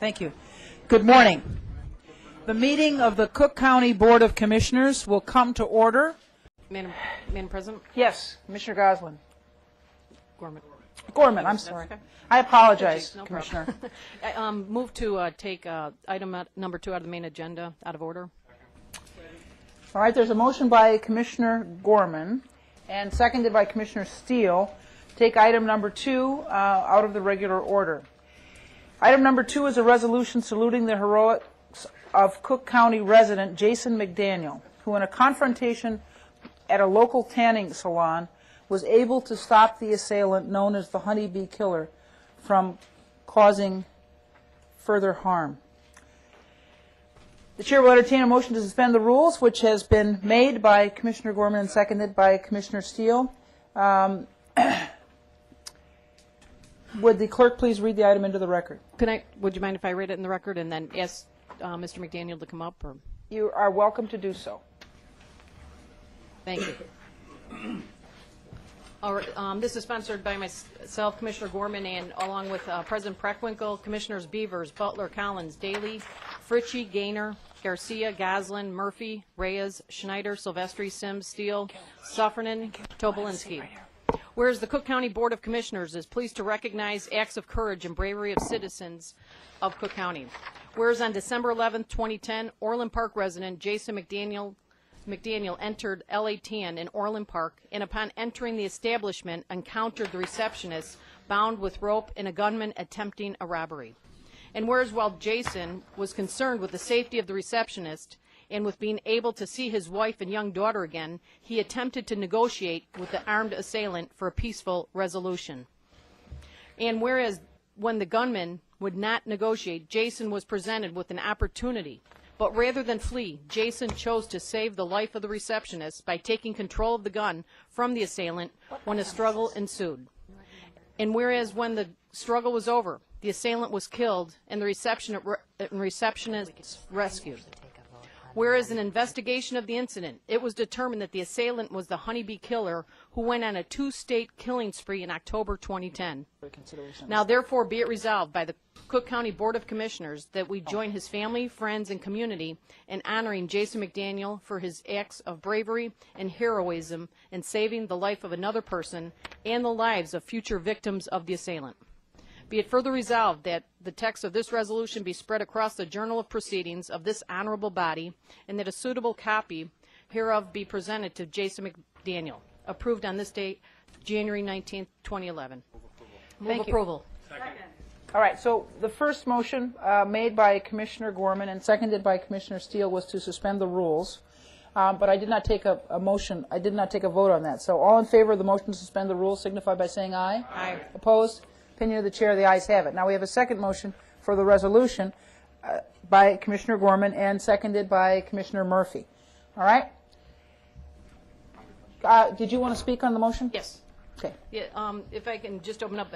Thank you. Good morning. The meeting of the Cook County Board of Commissioners will come to order. Madam President? Yes, Commissioner Goslin. Gorman, I'm sorry. Okay. I apologize, No Commissioner. I move to take item number 2 out of the main agenda, out of order. All right, there's a motion by Commissioner Gorman and seconded by Commissioner Steele. Take item number 2 out of the regular order. Item number 2 is a resolution saluting the heroics of Cook County resident Jasson McDaniel, who in a confrontation at a local tanning salon was able to stop the assailant known as the honeybee killer from causing further harm. The chair will entertain a motion to suspend the rules, which has been made by Commissioner Gorman and seconded by Commissioner Steele. Would the clerk please read the item into the record? Would you mind if I read it in the record and then ask Mr. McDaniel to come up? Or? You are welcome to do so. Thank you. All right, this is sponsored by myself, Commissioner Gorman, and along with President Preckwinkle, Commissioners Beavers, Butler, Collins, Daly, Fritchie, Gaynor, Garcia, Goslin, Murphy, Reyes, Schneider, Silvestri, Sims, Steele, Suffernan, Tobolinski. Whereas the Cook County Board of Commissioners is pleased to recognize acts of courage and bravery of citizens of Cook County. Whereas on December 11, 2010, Orland Park resident Jasson McDaniel entered L.A. Tan in Orland Park, and upon entering the establishment encountered the receptionist bound with rope and a gunman attempting a robbery. And whereas while Jasson was concerned with the safety of the receptionist and with being able to see his wife and young daughter again, he attempted to negotiate with the armed assailant for a peaceful resolution. And whereas when the gunman would not negotiate, Jasson was presented with an opportunity. But rather than flee, Jasson chose to save the life of the receptionist by taking control of the gun from the assailant when a struggle ensued. And whereas when the struggle was over, the assailant was killed and the receptionist rescued. Whereas in investigation of the incident, it was determined that the assailant was the honeybee killer who went on a 2-state killing spree in October 2010. Now therefore be it resolved by the Cook County Board of Commissioners that we join his family, friends, and community in honoring Jasson McDaniel for his acts of bravery and heroism in saving the life of another person and the lives of future victims of the assailant. Be it further resolved that the text of this resolution be spread across the Journal of Proceedings of this honorable body, and that a suitable copy hereof be presented to Jasson McDaniel. Approved on this date, January 19th, 2011. Move approval. Second. All right, so the first motion made by Commissioner Gorman and seconded by Commissioner Steele was to suspend the rules. But I did not take a motion. I did not take a vote on that. So all in favor of the motion to suspend the rules signify by saying aye. Aye. Opposed? Opinion of the chair, the ayes have it. Now we have a second motion for the resolution by Commissioner Gorman and seconded by Commissioner Murphy. All right? Did you want to speak on the motion? Yes. Okay. Yeah, if I can just open up,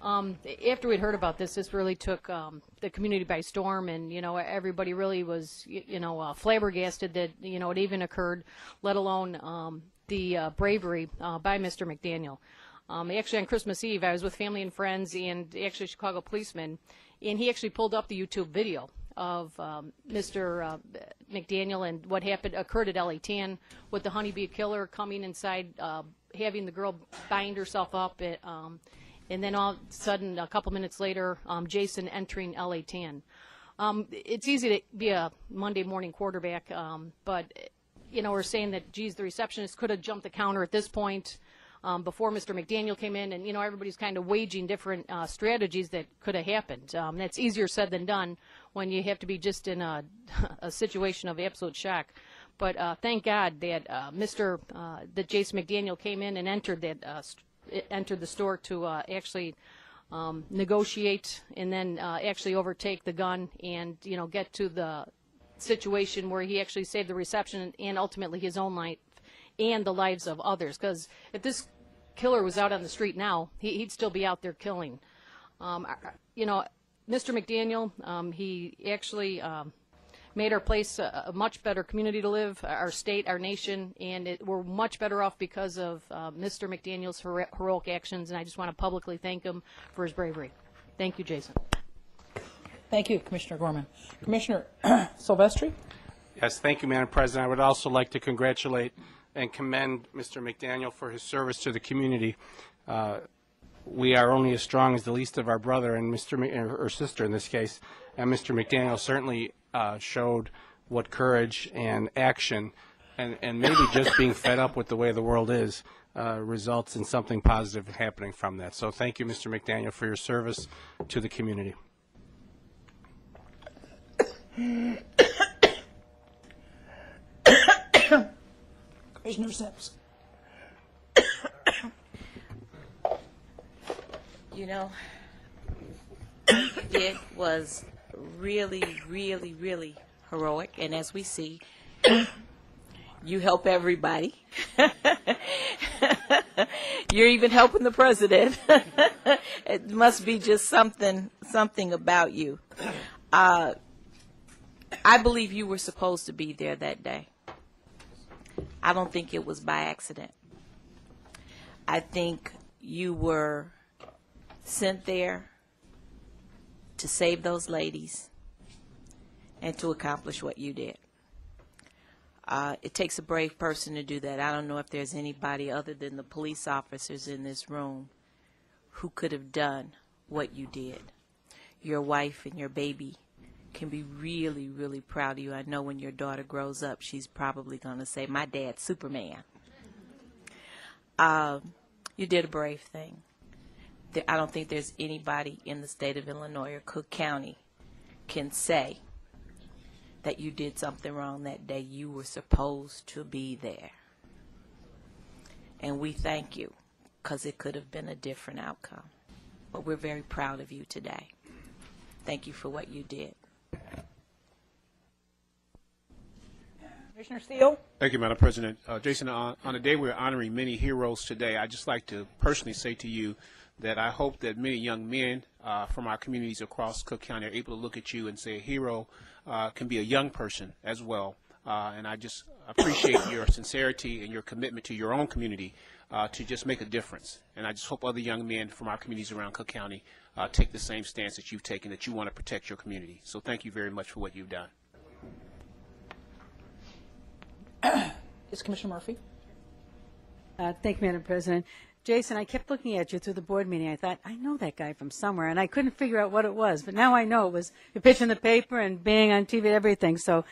after we'd heard about this really took the community by storm, and everybody really was flabbergasted that it even occurred, let alone the bravery by Mr. McDaniel. Actually, on Christmas Eve, I was with family and friends and actually a Chicago policeman, and he actually pulled up the YouTube video of Mr. McDaniel and what occurred at L.A. Tan with the honeybee killer coming inside, having the girl bind herself up, and then all of a sudden, a couple minutes later, Jasson entering L.A. Tan. It's easy to be a Monday morning quarterback, but we're saying that, geez, the receptionist could have jumped the counter at this point. Before Mr. McDaniel came in, and everybody's kind of waging different strategies that could have happened. That's easier said than done when you have to be just in a situation of absolute shock. But thank God that that Jasson McDaniel came in and entered the store to actually negotiate and then actually overtake the gun and get to the situation where he actually saved the reception and ultimately his own life and the lives of others, because if this killer was out on the street now, he'd still be out there killing. Mr. McDaniel, he actually made our place a much better community to live, our state, our nation, and we're much better off because of Mr. McDaniel's heroic actions, and I just want to publicly thank him for his bravery. Thank you, Jasson. Thank you, Commissioner Gorman. Commissioner Silvestri? Yes, thank you, Madam President. I would also like to congratulate and commend Mr. McDaniel for his service to the community. We are only as strong as the least of our brother and or sister in this case, and Mr. McDaniel certainly showed what courage and action and maybe just being fed up with the way the world is results in something positive happening from that. So thank you, Mr. McDaniel, for your service to the community. Commissioner Sims? You know, what you did was really, really, really heroic. And as we see, you help everybody. You're even helping the president. It must be just something about you. I believe you were supposed to be there that day. I don't think it was by accident. I think you were sent there to save those ladies and to accomplish what you did. It takes a brave person to do that. I don't know if there's anybody other than the police officers in this room who could have done what you did. Your wife and your baby can be really, really proud of you. I know when your daughter grows up, she's probably going to say, my dad's Superman. You did a brave thing. I don't think there's anybody in the state of Illinois or Cook County can say that you did something wrong that day. You were supposed to be there. And we thank you, because it could have been a different outcome. But we're very proud of you today. Thank you for what you did. Commissioner Steele? Thank you, Madam President. Jason, on a day we're honoring many heroes today, I'd just like to personally say to you that I hope that many young men from our communities across Cook County are able to look at you and say a hero can be a young person as well. And I just appreciate your sincerity and your commitment to your own community to just make a difference. And I just hope other young men from our communities around Cook County take the same stance that you've taken, that you want to protect your community. So thank you very much for what you've done. Is Commissioner Murphy? Thank you, Madam President. Jason, I kept looking at you through the board meeting. I thought, I know that guy from somewhere, and I couldn't figure out what it was. But now I know it was a pitch in the paper and being on TV, everything. So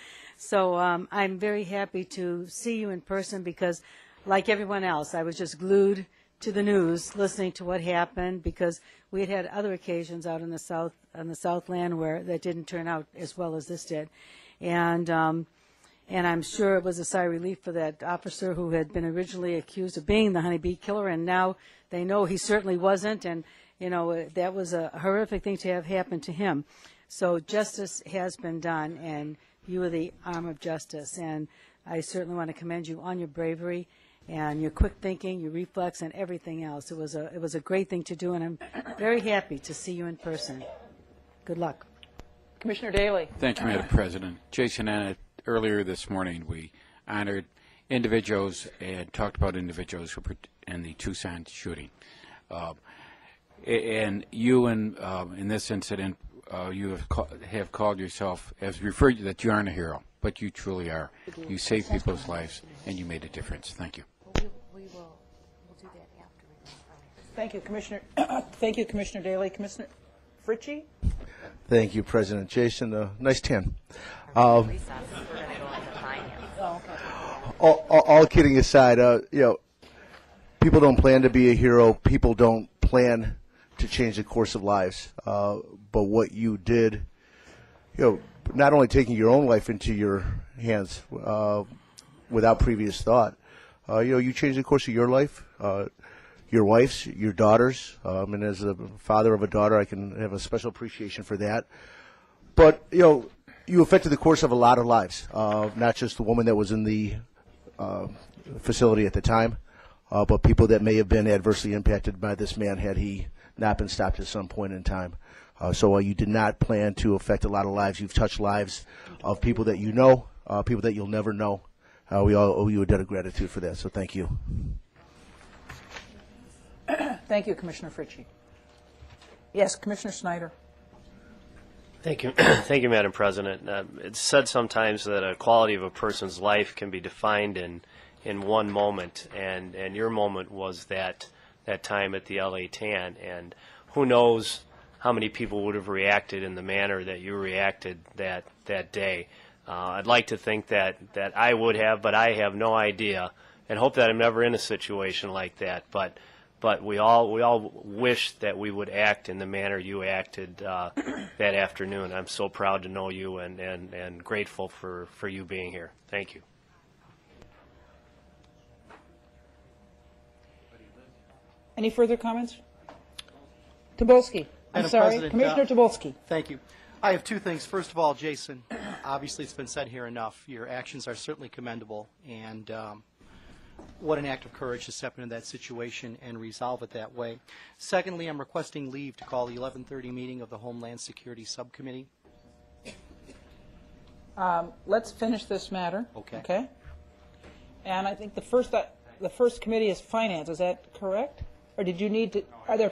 I'm very happy to see you in person because, like everyone else, I was just glued to the news, listening to what happened, because we had other occasions out in the South, on the Southland, where that didn't turn out as well as this did, and I'm sure it was a sigh of relief for that officer who had been originally accused of being the honeybee killer, and now they know he certainly wasn't, and that was a horrific thing to have happen to him. So justice has been done, and you are the arm of justice, and I certainly want to commend you on your bravery and your quick thinking, your reflex, and everything else. It was a great thing to do, and I'm very happy to see you in person. Good luck. Commissioner Daley? Thank you, Madam President. Jason, earlier this morning we honored individuals and talked about individuals who in the Tucson shooting. And you, in this incident, you have called yourself, as referred to, that you aren't a hero, but you truly are. You saved people's lives, and you made a difference. Thank you. We'll do that after we Thank you, Commissioner. Thank you, Commissioner Daley. Commissioner Fritchie? Thank you, President Jason. Nice tan. All kidding aside, people don't plan to be a hero. People don't plan to change the course of lives. But what you did, not only taking your own life into your hands without previous thought, you changed the course of your life, your wife's, your daughter's. And as a father of a daughter, I can have a special appreciation for that. But, you affected the course of a lot of lives, not just the woman that was in the facility at the time, but people that may have been adversely impacted by this man had he not been stopped at some point in time. So you did not plan to affect a lot of lives. You've touched lives of people that you know, people that you'll never know. We all owe you a debt of gratitude for that, so thank you. Thank you, Commissioner Fritchie. Yes, Commissioner Snyder. Thank you. Thank you, Madam President. It's said sometimes that a quality of a person's life can be defined in one moment, and your moment was that time at the LA Tan, and who knows how many people would have reacted in the manner that you reacted that day. I'd like to think that I would have, but I have no idea, and hope that I'm never in a situation like that. But we all wish that we would act in the manner you acted that afternoon. I'm so proud to know you and grateful for you being here. Thank you. Any further comments? Tobolsky. I'm Madam sorry, President, Commissioner Tobolsky. Thank you. I have two things. First of all, Jason, obviously it's been said here enough. Your actions are certainly commendable, and what an act of courage to step into that situation and resolve it that way. Secondly, I'm requesting leave to call the 11:30 meeting of the Homeland Security Subcommittee. Let's finish this matter. Okay. Okay. And I think the first committee is finance. Is that correct? Or did you need to? Are there?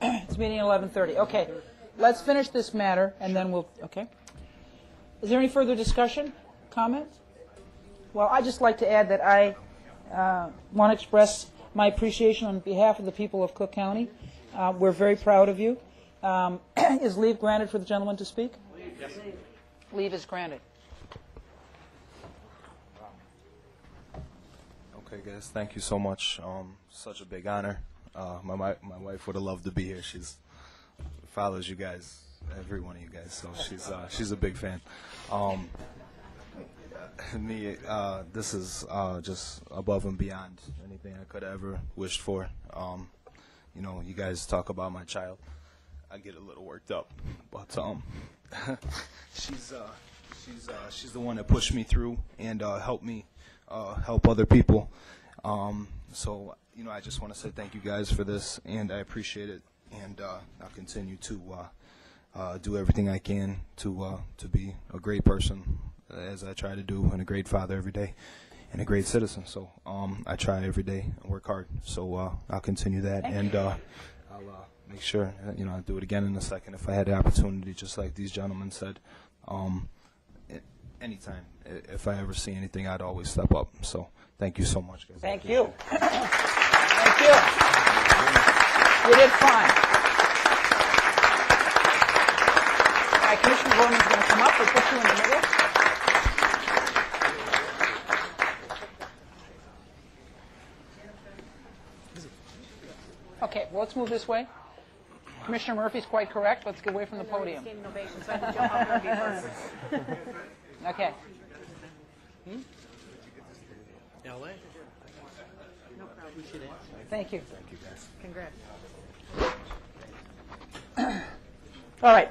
It's meeting at 11:30. Okay. Let's finish this matter, and then we'll. Okay. Is there any further discussion, comments? Well, I'd just like to add that I want to express my appreciation on behalf of the people of Cook County. We're very proud of you. Is leave granted for the gentleman to speak? Yes. Leave is granted. Okay, guys, thank you so much. Such a big honor. My wife would have loved to be here. She's follows you guys, every one of you guys, so she's a big fan. This is just above and beyond anything I could have ever wished for. You know, you guys talk about my child. I get a little worked up, but she's the one that pushed me through and helped me help other people. So you know, I just want to say thank you guys for this, and I appreciate it, and I'll continue to do everything I can to be a great person, as I try to do, and a great father every day, and a great citizen. So I try every day and work hard. So I'll continue that, and I'll make sure, you know, I'll do it again in a second if I had the opportunity, just like these gentlemen said. Anytime, if I ever see anything, I'd always step up. So thank you so much, guys. Thank you. Thank you. You did fine. All right, Commissioner Gorman's going to come up. We'll put you in the middle. Okay, well, let's move this way. Commissioner Murphy's quite correct. Let's get away from the podium. Okay. LA? No problem. Thank you. Thank you, guys. Congrats. All right.